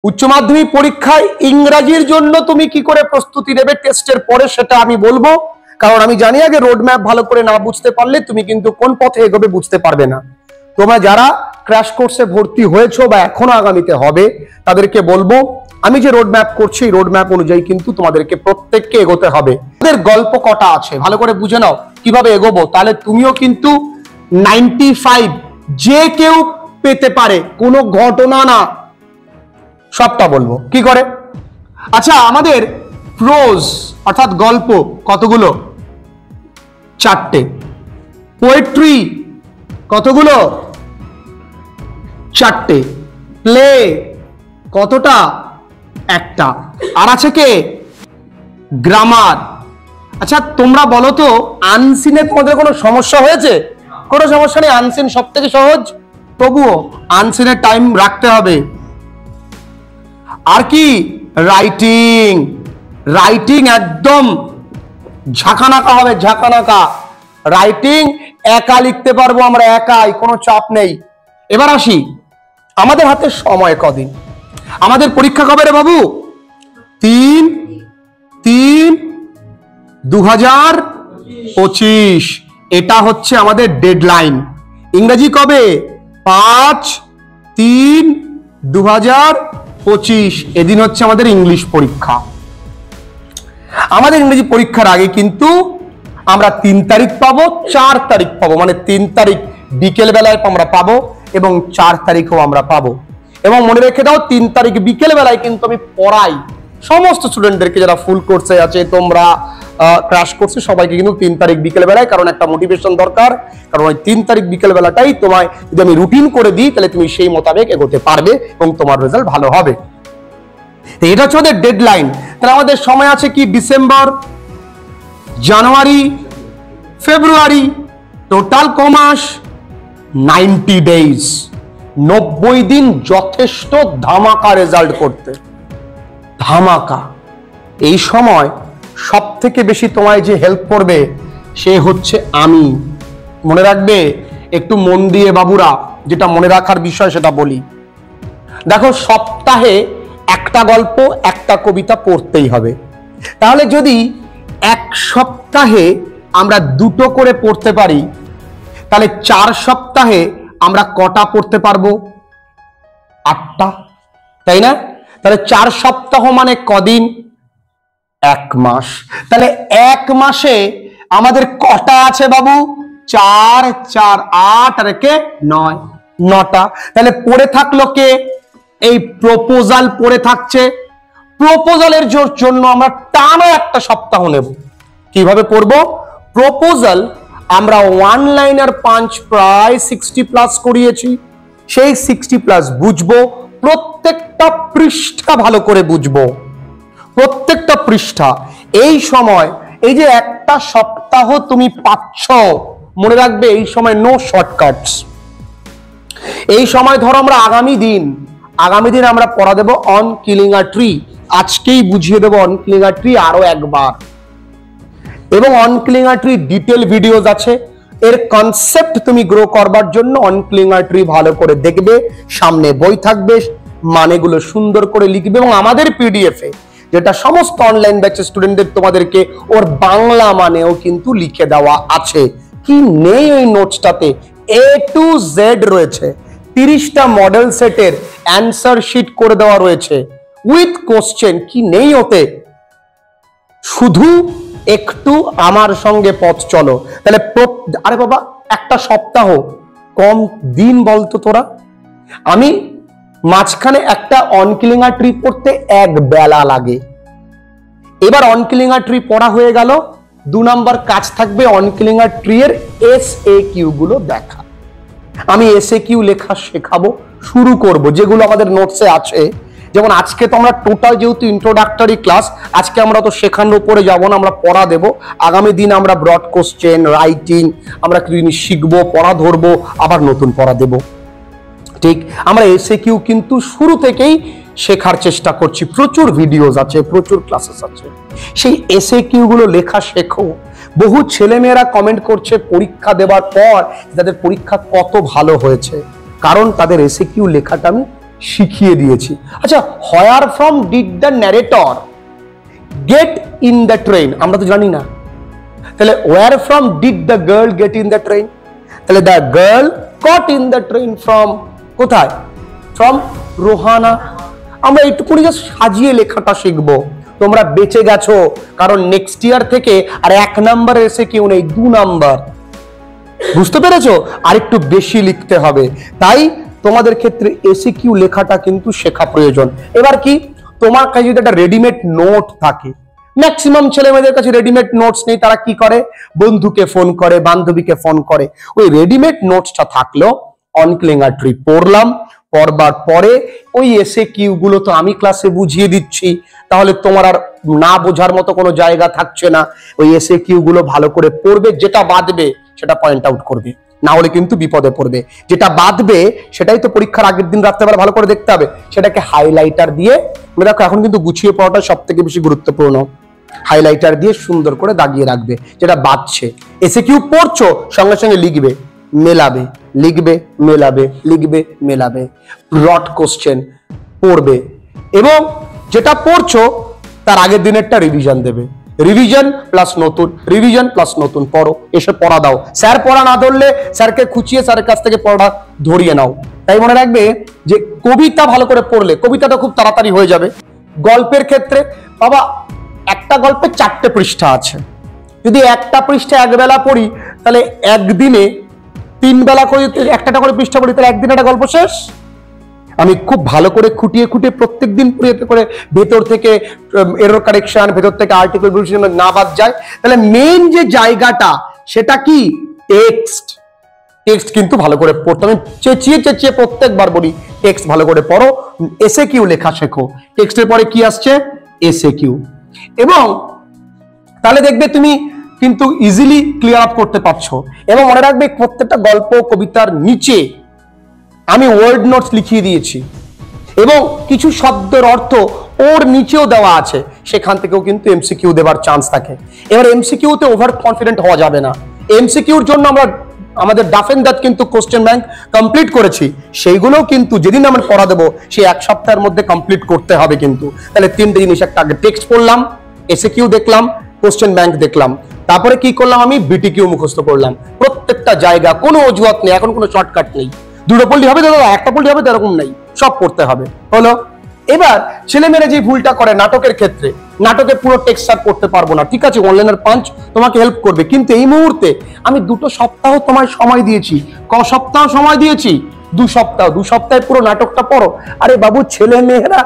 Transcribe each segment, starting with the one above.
উচ্চ মাধ্যমিক পরীক্ষায় ইংরেজির জন্য তুমি কি করে প্রস্তুতি নেবে টেস্টের পরে সেটা আমি বলবো, কারণ আমি জানি আগে রোড ম্যাপ ভালো করে না বুঝতে পারলে তুমি কিন্তু কোন পথে এগোবে বুঝতে পারবে না। তোমরা যারা ক্র্যাশ কোর্সে ভর্তি হয়েছো বা এখনো আগামীতে হবে তাদেরকে বলবো, আমি যে রোড ম্যাপ করছি রোড ম্যাপ অনুযায়ী কিন্তু তোমাদেরকে প্রত্যেককে এগোতে হবে। আমাদের গল্প কটা আছে ভালো করে বুঝে নাও কিভাবে এগোবো, তাহলে তুমিও কিন্তু 95 যে কেউ পেতে পারে, কোনো ঘটনা না, সবটা বলবো কি করে। আচ্ছা, আমাদের প্রোজ অর্থাৎ গল্প কতগুলো? 4টে। পোয়েট্রি কতগুলো? 4টে। প্লে কতটা? 1টা। আর আছে কে? গ্রামার। আচ্ছা তোমরা বলো তো, আনসিনে তোমাদের কোনো সমস্যা হয়েছে? কোনো সমস্যা নেই, আনসিন সব থেকে সহজ, তবুও আনসিনের টাইম রাখতে হবে। আর কি? রাইটিং। রাইটিং একদম ঝাঁকানাকা হবে, ঝাঁকানাকা। রাইটিং একা লিখতে পারবো আমরা, একাই, কোনো চাপ নেই। এবার আসি, আমাদের হাতে সময় কদিন? আমাদের পরীক্ষা কবে রে বাবু? 3/3/2025 এটা হচ্ছে আমাদের ডেডলাইন। ইংরেজি কবে? 5/3/2025 এদিন হচ্ছে আমাদের ইংলিশ পরীক্ষা। আমাদের ইংরেজি পরীক্ষার আগে কিন্তু আমরা 3 তারিখ পাবো, 4 তারিখ পাবো, মানে 3 তারিখ বিকেল বেলায় আমরা পাবো এবং 4 তারিখও আমরা পাবো। এবং মনে রেখে দাও, 3 তারিখ বিকেল বেলায় কিন্তু আমি পড়াই সমস্ত স্টুডেন্টদেরকে, যারা ফুল কোর্সে আছে, তোমরা ক্র্যাশ কোর্সে, সবাইকে কিন্তু 3 তারিখ বিকেল বেলায়, কারণ একটা মোটিভেশন দরকার। কারণ ওই 3 তারিখ বিকেল বেলাটাই তোমায় যদি আমি রুটিন করে দিই তাহলে তুমি সেই মোতাবেক এগোতে পারবে এবং তোমার রেজাল্ট ভালো হবে। এটা হচ্ছে আমাদের ডেডলাইন। তাহলে আমাদের সময় আছে কি? ডিসেম্বর, জানুয়ারি, ফেব্রুয়ারি, টোটাল কমাস 90 ডেজ, 90 দিন যথেষ্ট ধামাকা রেজাল্ট করতে। ধামাকা। এই সময় সব থেকে বেশি তোমায় যে হেল্প করবে সে হচ্ছে আমি। মনে রাখবে, একটু মন দিয়ে বাবুরা, যেটা মনে রাখার বিষয় সেটা বলি। দেখো, সপ্তাহে একটা গল্প, একটা কবিতা পড়তেই হবে। তাহলে যদি এক সপ্তাহে আমরা 2টো করে পড়তে পারি, তাহলে 4 সপ্তাহে আমরা কটা পড়তে পারবো? 8টা, তাই না? তাহলে 4 সপ্তাহ মানে কদিন? 1 মাস। তাহলে 1 মাসে আমাদের কটা আছে বাবু? 4 4 8 আর 9, 9টা। তাহলে পড়ে থাকলো কে? এই প্রপোজাল পড়ে থাকছে। প্রপোজালের জন্য আমরা টানা একটা সপ্তাহ নেব। কিভাবে পড়বো? প্রপোজাল আমরা 1 লাইনার 5 প্রায় 60+ করিয়েছি, সেই 60+ বুঝবো, প্রত্যেকটা পৃষ্ঠা ভালো করে বুঝবো, প্রত্যেকটা পৃষ্ঠা। এই সময়, এই যে একটা সপ্তাহ তুমি পাচ্ছ, মনে রাখবে এই সময় নো শর্টকাটস। এই সময় ধরো আমরা আগামী দিন আমরা পড়া দেব অন কিলিং আ ট্রি। আজকেই বুঝিয়ে দেবো অন কিলিং আ ট্রি আরো একবার। এবং on killing a tree detail videos আছে। এর কনসেপ্ট তুমি গ্রো করবার জন্য অন কিলিং আ ট্রি ভালো করে দেখবে, সামনে বই থাকবে, মানেগুলো সুন্দর করে লিখবে। এবং আমাদের পিডিএফ এ, যেটা সমস্ত অনলাইন ব্যাচের স্টুডেন্টদের, তোমাদেরকে ওর বাংলা মানেও কিন্তু লিখে দেওয়া আছে। কি নেই ওই নোটসটাতে? A to Z রয়েছে। 30টা মডেল সেটের অ্যান্সার শিট করে দেওয়া রয়েছে উইথ কোশ্চেন। কি নেই ওতে? শুধু একটু আমার সঙ্গে পথ চলো। তাহলে আরে বাবা, একটা সপ্তাহ কম দিন বলতো তোরা? আমি মাঝখানে একটা অন কিলিং আ ট্রি পড়তে 1 বেলা লাগে। এবার অন কিলিং আ ট্রি পড়া হয়ে গেল, 2 নম্বর কাজ থাকবে অন কিলিং আ ট্রি এর SAQ গুলো দেখা। আমি SAQ লেখা শেখাবো, শুরু করব, যেগুলো আমাদের নোটসে আছে। যেমন আজকে তো আমরা টোটাল যেহেতু ইন্ট্রোডাক্টরি ক্লাস, আজকে আমরা তো শেখানোর উপরে যাব না, আমরা পড়া দেব। আগামী দিন আমরা ব্রড কোশ্চেন, রাইটিং আমরা কিছু জিনিস শিখবো, পড়া ধরবো, আবার নতুন পড়া দেব। ঠিক, আমরা SAQ কিন্তু শুরু থেকেই শেখার চেষ্টা করছি। প্রচুর ভিডিওস আছে, প্রচুর ক্লাসেস আছে, সেই SAQ গুলো লেখা শেখো। বহু ছেলেমেয়েরা কমেন্ট করছে পরীক্ষা দেওয়ার পর তাদের পরীক্ষা কত ভালো হয়েছে, কারণ তাদের SAQ লেখাটা আমি শিখিয়ে দিয়েছি। আচ্ছা, where from did the narrator get in the train, আমরা তো জানি না। তাহলে where from did the girl get in the train, তাহলে the girl got in the train from কোথায়? ফ্রম রোহানা। আমরা এইটুকুনি জাস্ট সাজিয়ে লেখাটা শিখবো। তোমরা বেঁচে গেছো, কারণ নেক্সট ইয়ার থেকে আর 1 নাম্বার এসে কেউ নেই, 2 নাম্বার। বুঝতে পেরেছো? আর একটু বেশি লিখতে হবে। তাই তোমাদের ক্ষেত্রে এসিকিউ লেখাটা কিন্তু শেখা প্রয়োজন। এবার কি, তোমার কাছে যদি একটা রেডিমেড নোট থাকে, ম্যাক্সিমাম ছেলে মেয়েদের কাছে রেডিমেড নোটস নেই, তারা কি করে? বন্ধুকে ফোন করে, বান্ধবীকে ফোন করে। ওই রেডিমেড নোটসটা থাকলেও অনক্লিঙ্গার ট্রি পড়লাম, পড়বার পরে ওই এসএকিউ গুলো তো আমি ক্লাসে বুঝিয়ে দিচ্ছি, তাহলে তোমার আর না বোঝার মতো কোনো জায়গা থাকছে না। ওই এসএকিউ গুলো ভালো করে পড়বে, যেটা বাদবে সেটা পয়েন্ট আউট করবে, না হলে কিন্তু বিপদে পড়বে। যেটা বাদবে সেটাই তো পরীক্ষার আগের দিন রাত্রেবেলা ভালো করে দেখতে হবে, সেটাকে হাইলাইটার দিয়ে, দেখো এখন কিন্তু গুছিয়ে পড়াটা সব থেকে বেশি গুরুত্বপূর্ণ। হাইলাইটার দিয়ে সুন্দর করে দাগিয়ে রাখবে যেটা বাদছে। এসএকিউ পড়ছো, সঙ্গে সঙ্গে লিখবে, মেলাবে, লিখবে, মেলাবে, লিখবে, মেলাবে। রট কোশ্চেন পড়বে, এবং যেটা পড়ছো তার আগের দিনেরটা রিভিশন দেবে। রিভিশন প্লাস নতুন, রিভিশন প্লাস নতুন পড়ো, এসে পড়া দাও। স্যার পড়া না ধরলে স্যারকে খুঁচিয়ে স্যারের কাছ থেকে পড়া ধরিয়ে নাও। তাই মনে রাখবে যে কবিতা ভালো করে পড়লে কবিতাটা খুব তাড়াতাড়ি হয়ে যাবে। গল্পের ক্ষেত্রে বাবা একটা গল্পে 4টে পৃষ্ঠা আছে, যদি একটা পৃষ্ঠা একবেলা পড়ি তাহলে একদিনে 3 বেলা করে একটা করে পৃষ্ঠা পড়ি, তাহলে একদিন একটা গল্প শেষ। আমি খুব ভালো করে খুঁটিয়ে খুঁটিয়ে প্রত্যেক দিন পড়িয়ে করে ভেতর থেকে এরর কারেকশন, ভেতর থেকে আর্টিকেল না বাদ যায়, তাহলে মেইন যে জায়গাটা সেটা কি? টেক্সট। টেক্সট কিন্তু ভালো করে পড়তে, আমি চেঁচিয়ে চেঁচিয়ে প্রত্যেকবার বলি টেক্সট ভালো করে পড়ো, এসএকিউ লেখা শেখো। টেক্সটের পরে কি আসছে? এসএকিউ। এবং তাহলে দেখবে তুমি কিন্তু ইজিলি ক্লিয়ার আপ করতে পারছো। এবং মনে রাখবে প্রত্যেকটা গল্প কবিতার নিচে আমি ওয়ার্ড নোটস লিখিয়ে দিয়েছি, এবং কিছু শব্দের অর্থ ওর নিচেও দেওয়া আছে, সেখান থেকেও কিন্তু এমসিকিউ দেওয়ার চান্স থাকে। এবার এমসিকিউতে ওভার কনফিডেন্ট হওয়া যাবে না। এমসিকিউর জন্য আমরা আমাদের ডাফ এন্ড ডাট কিন্তু কোশ্চেন ব্যাংক কমপ্লিট করেছি, সেইগুলোও কিন্তু যেদিন আমরা পড়া দেবো সেই 1 সপ্তাহের মধ্যে কমপ্লিট করতে হবে কিন্তু। তাহলে 3টে জিনিস, একটা আগে টেক্সট পড়লাম, এসএকিউ দেখলাম, কোশ্চেন ব্যাংক দেখলাম, তারপরে কি করলাম? আমি বিটিকিউ মুখস্থ করলাম। প্রত্যেকটা জায়গা, কোনো অজুহাত নেই, এখন কোনো শর্টকাট নেই। 2টো পড়লে হবে দাদা, একটা পড়লে হবে, এরকম নেই, সব পড়তে হবে। হলো? এবার ছেলেমেয়েরা যে ভুলটা করে নাটকের ক্ষেত্রে, নাটকে পুরো টেক্সট স্যার পড়তে পারবো না, ঠিক আছে, অনলাইনের পাঞ্চ তোমাকে হেল্প করবে, কিন্তু এই মুহূর্তে আমি 2 সপ্তাহ তোমায় সময় দিয়েছি। ক সপ্তাহ সময় দিয়েছি? 2 সপ্তাহ। 2 সপ্তাহে পুরো নাটকটা পড়ো। আরে বাবু, ছেলে মেয়েরা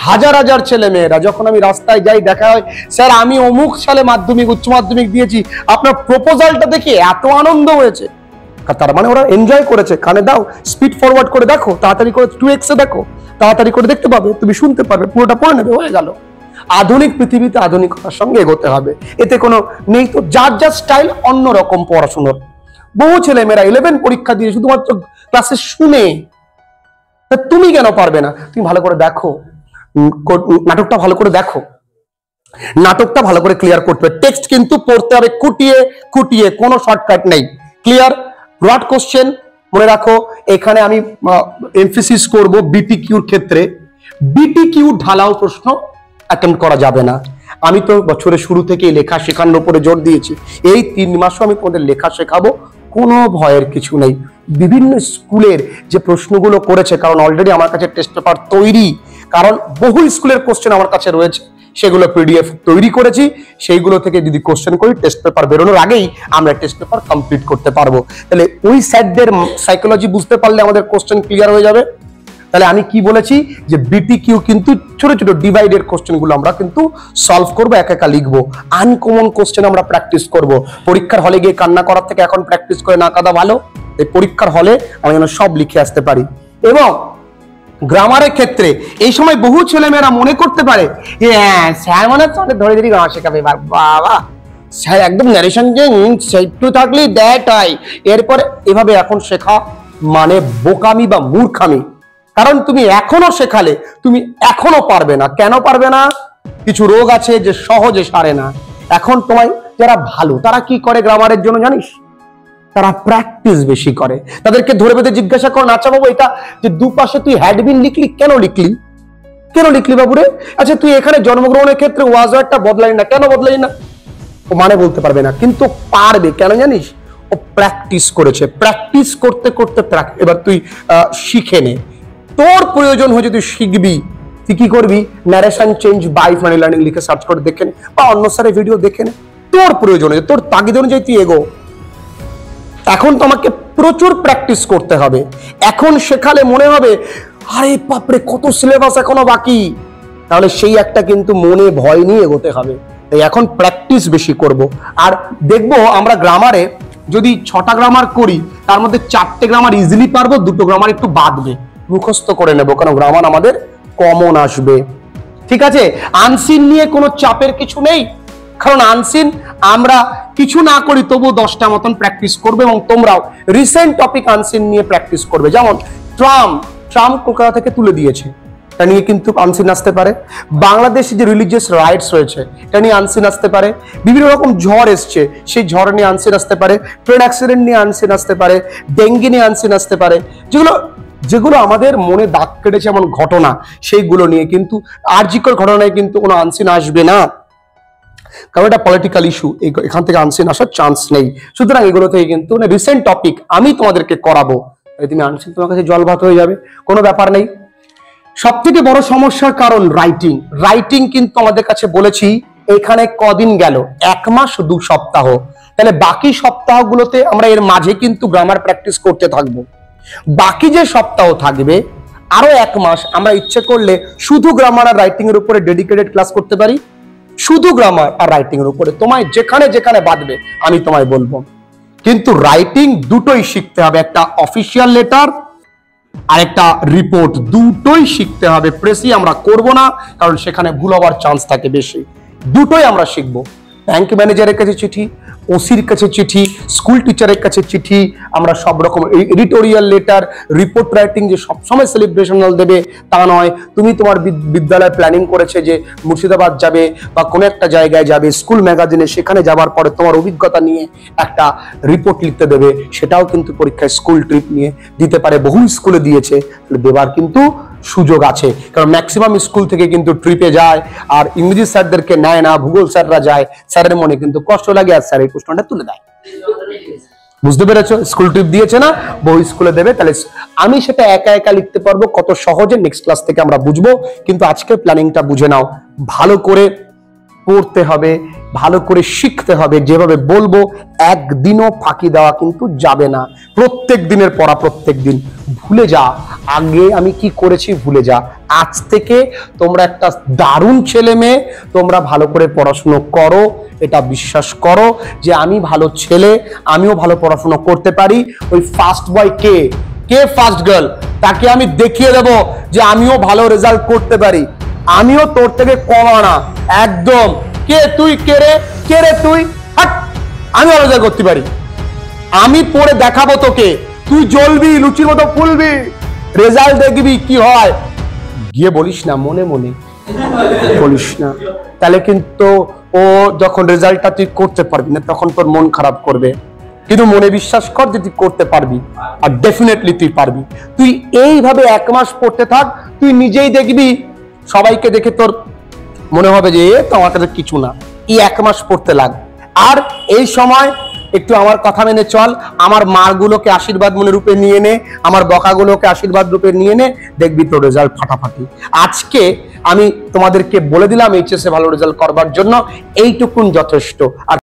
হাজার হাজার ছেলে মেয়েরা যখন আমি রাস্তায় যাই দেখা হয়, স্যার আমি অমুক সালে মাধ্যমিক উচ্চ মাধ্যমিক দিয়েছি, আপনার প্রপোজালটা দেখে এত আনন্দ হয়েছে। তার মানে ওরা এনজয় করেছে। কানে দাও, স্পিড ফরওয়ার্ড করে দেখো, তাড়াতাড়ি করে 2x এ দেখো, তাড়াতাড়ি করে দেখতে পাবে, তুমি শুনতে পারবে, পুরোটা পড়ে নেবে, হয়ে গেল। আধুনিক পৃথিবীতে আধুনিকতার সঙ্গে এগোতে হবে, এতে কোনো নেই তো। যার যার স্টাইল অন্যরকম পড়াশোনার। বহু ছেলে মেয়েরা 11 পরীক্ষা দিয়ে শুধুমাত্র ক্লাসে শুনে, তুমি কেন পারবে না? তুমি ভালো করে দেখো, নাটকটা ভালো করে দেখো, নাটকটা ভালো করে ক্লিয়ার করতে হবে। টেক্সট কিন্তু পড়তে হবে খুঁটিয়ে খুঁটিয়ে, কোনো শর্টকাট নেই। ক্লিয়ার? ব্রড কোশ্চেন মনে রাখো, এখানে আমি এমফেসিস করব বিটিকিউর ক্ষেত্রে। বিটিকিউ ঢালাও প্রশ্ন অ্যাটেম্প করা যাবে না। আমি তো বছরের শুরু থেকে লেখা শেখানোর উপরে জোর দিয়েছি। এই 3 মাসও আমি তোমাদের লেখা শেখাবো, কোনো ভয়ের কিছু নেই। বিভিন্ন স্কুলের যে প্রশ্নগুলো করেছে, কারণ অলরেডি আমার কাছে টেস্ট পেপার তৈরি, কারণ বহু স্কুলের কোশ্চেন আমার কাছে রয়েছে, সেগুলো পিডিএফ তৈরি করেছি, সেইগুলো থেকে যদি কোশ্চেন করি টেস্ট পেপার বেরোনোর আগেই আমরা টেস্ট পেপার কমপ্লিট করতে পারবো। তাহলে ওই স্যারদের সাইকোলজি বুঝতে পারলে আমাদের কোশ্চেন ক্লিয়ার হয়ে যাবে। তাহলে আমি কি বলেছি যে বিটিকিউ কিন্তু ছোট ছোট ডিভাইডেড কোশ্চেনগুলো আমরা কিন্তু সলভ করবো, একা একা লিখবো। আনকমন কোশ্চেন আমরা প্র্যাকটিস করব। পরীক্ষার হলে গিয়ে কান্না করার থেকে এখন প্র্যাকটিস করে না কাঁদা ভালো। এই পরীক্ষার হলে আমি যেন সব লিখে আসতে পারি। এবং গ্রামারের ক্ষেত্রে এই সময় বহু ছেলেমেয়েরা মনে করতে পারে স্যার মনে হচ্ছে ধরে ধরে গ্রামার শেখাবে, বাবা স্যার একদম ন্যারেশন যে একটু থাকলেই দ্যাট হয়, এরপরে এভাবে এখন শেখা মানে বোকামি বা মূর্খামি। কারণ তুমি এখনো শেখালে তুমি এখনো পারবে না। কেন পারবে না? কিছু রোগ আছে যে সহজে সারে না। এখন তোমায় যারা ভালো তারা কি করে গ্রামারের জন্য জানিস? তারা প্র্যাকটিস বেশি করে। তাদেরকে ধরে বেঁধে জিজ্ঞাসা করো, আচ্ছা বাবু এটা যে দুপাশে তুই হ্যাডবিন লিখলি, কেন লিখলি? কেন লিখলি বাবুরে? আচ্ছা তুই এখানে জন্মগ্রহণের ক্ষেত্রে ওয়াজ ওয়ার্ডটা বদলাই না, কেন বদলাই না? ও মানে বলতে পারবে না, কিন্তু পারবে। কেন জানিস? ও প্র্যাকটিস করেছে। প্র্যাকটিস করতে করতে এবার তুই শিখে নে। তোর প্রয়োজন হয়ে যদি শিখবি, তুই কি করবি? Narration change by funny learning লিখে সার্চ করে দেখে নে, বা অন্য স্যারের ভিডিও দেখে নে। তোর প্রয়োজন, তোর তাগিদ অনুযায়ী তুই এগো। এখন তোমাকে প্রচুর প্র্যাকটিস করতে হবে। এখন শেখালে মনে হবে আরে বাপরে কত সিলেবাস এখনো বাকি, তাহলে সেই একটা কিন্তু মনে ভয় নিয়ে এগোতে হবে। তাই এখন প্র্যাকটিস বেশি করব। আর দেখবো আমরা গ্রামারে যদি 6টা গ্রামার করি, তার মধ্যে 4টে গ্রামার ইজিলি পারবো, 2টো গ্রামার একটু বাদবে, মুখস্থ করে নেব, কারণ গ্রামার আমাদের কমন আসবে। ঠিক আছে? আনসিন নিয়ে কোনো চাপের কিছু নেই, কারণ আনসিন আমরা কিছু না করি তবু 10টা মতন প্র্যাকটিস করবে, এবং তোমরাও রিসেন্ট টপিক আনসিন নিয়ে প্র্যাকটিস করবে। যেমন ট্রাম কলকাতা থেকে তুলে দিয়েছে, এটা নিয়ে কিন্তু আনসিন আসতে পারে। বাংলাদেশে যে রিলিজিয়াস রাইটস রয়েছে, এটা নিয়ে আনসিন আসতে পারে। বিভিন্ন রকম ঝড় এসছে, সেই ঝড় নিয়ে আনসিন আসতে পারে। ট্রেন অ্যাক্সিডেন্ট নিয়ে আনসিন আসতে পারে। ডেঙ্গি নিয়ে আনসিন আসতে পারে। যেগুলো আমাদের মনে দাগ কেটেছে এমন ঘটনা, সেইগুলো নিয়ে কিন্তু আরজিকর ঘটনায় কিন্তু কোনো আনসিন আসবে না, কারণ এটা পলিটিক্যাল ইস্যু। এখান থেকে আনসিন আসার চান্স নেই। সুতরাং এগুলো থেকে কিন্তু রিসেন্ট টপিক আমি তোমাদেরকে করাবো, তুমি আনসিন তোমার কাছে জল ভাত হয়ে যাবে, কোনো ব্যাপার নেই। সব থেকে বড় সমস্যার কারণ রাইটিং কিন্তু আমাদের কাছে বলেছি এখানে কদিন গেল, 1 মাস 2 সপ্তাহ। তাহলে বাকি সপ্তাহগুলোতে আমরা এর মাঝে কিন্তু গ্রামার প্র্যাকটিস করতে থাকবো। বাকি যে সপ্তাহ থাকবে আরো 1 মাস আমরা ইচ্ছে করলে শুধু গ্রামার আর রাইটিং এর উপরে ডেডিকেটেড ক্লাস করতে পারি। শুধু গ্রামার আর রাইটিং এর উপরে তোমায় যেখানে যেখানে বাঁধবে আমি তোমায় বলবো। কিন্তু রাইটিং দুটোই শিখতে হবে, একটা অফিসিয়াল লেটার আর একটা রিপোর্ট, দুটোই শিখতে হবে। প্রেসি আমরা করব না, কারণ সেখানে ভুল হওয়ার চান্স থাকে বেশি। দুটোই আমরা শিখবো। ব্যাংক ম্যানেজারের কাছে চিঠি, ওসির কাছে চিঠি, স্কুল টিচারের কাছে চিঠি, আমরা সব রকম এডিটোরিয়াল লেটার, রিপোর্ট রাইটিং যে সবসময় সেলিব্রেশনাল দেবে তা নয়। তুমি তোমার বিদ্যালয় প্ল্যানিং করেছে যে মুর্শিদাবাদ যাবে বা কোনো একটা জায়গায় যাবে, স্কুল ম্যাগাজিনে, সেখানে যাওয়ার পরে তোমার অভিজ্ঞতা নিয়ে একটা রিপোর্ট লিখতে দেবে, সেটাও কিন্তু পরীক্ষায় স্কুল ট্রিপ নিয়ে দিতে পারে। বহু স্কুলে দিয়েছে, দেবার কিন্তু সুযোগ আছে, কারণ ম্যাক্সিমাম স্কুল থেকে কিন্তু ট্রিপে যায়, আর ইংরেজি স্যারদেরকে নেয় না, ভূগোল স্যাররা যায়। স্যারের মনে কিন্তু কষ্ট লাগে, আর স্যার এই প্রশ্নটা তুলে দেয়। বুঝতে পেরেছো? স্কুল ট্রিপ দিয়েছে না, বহু স্কুলে দেবে। তাহলে আমি সেটা একা একা লিখতে পারবো কত সহজে, নেক্সট ক্লাস থেকে আমরা বুঝবো। কিন্তু আজকে প্ল্যানিংটা বুঝে নাও, ভালো করে পড়তে হবে, ভালো করে শিখতে হবে। যেভাবে বলবো একদিনও ফাঁকি দেওয়া কিন্তু যাবে না। প্রত্যেক দিনের পড়া প্রত্যেক দিন। ভুলে যা আগে আমি কি করেছি, ভুলে যা। আজ থেকে তোমরা একটা দারুণ ছেলে মেয়ে, তোমরা ভালো করে পড়াশুনো করো, এটা বিশ্বাস করো যে আমি ভালো ছেলে, আমিও ভালো পড়াশুনো করতে পারি। ওই ফার্স্ট বয় কে ফার্স্ট গার্ল, তাকে আমি দেখিয়ে দেবো যে আমিও ভালো রেজাল্ট করতে পারি, আমিও তোর থেকে কম না একদম। তুই কে রে তুই, হাট, আমি ভালো রেজাল্ট করতে পারি, আমি পড়ে দেখাবো তোকে, তুই জ্বলবি, লুচির মতো ফুলবি, রেজাল্ট দেখবি কি হয়। গিয়ে বলিস না, মনে মনে বলিস না, তাহলে কিন্তু ও যখন রেজাল্টটা তুই করতে পারবি না তখন তোর মন খারাপ করবে। কিন্তু মনে বিশ্বাস কর যে তুই করতে পারবি, আর ডেফিনেটলি তুই পারবি। তুই এইভাবে 1 মাস পড়তে থাক, তুই নিজেই দেখবি সবাইকে দেখে তোর মনে হবে যে তো আমার কাছে কিছু না। এই 1 মাস পড়তে লাগ। আর এই সময় একটু আমার কথা মেনে চল, আমার মারগুলোকে আশীর্বাদ মনে রূপে নিয়ে নে, আমার বকাগুলোকে আশীর্বাদ রূপে নিয়ে নে, দেখবি তোর রেজাল্ট ফাটাফাটি। আজকে আমি তোমাদেরকে বলে দিলাম এইচএসে ভালো রেজাল্ট করবার জন্য এইটুকুন যথেষ্ট। আর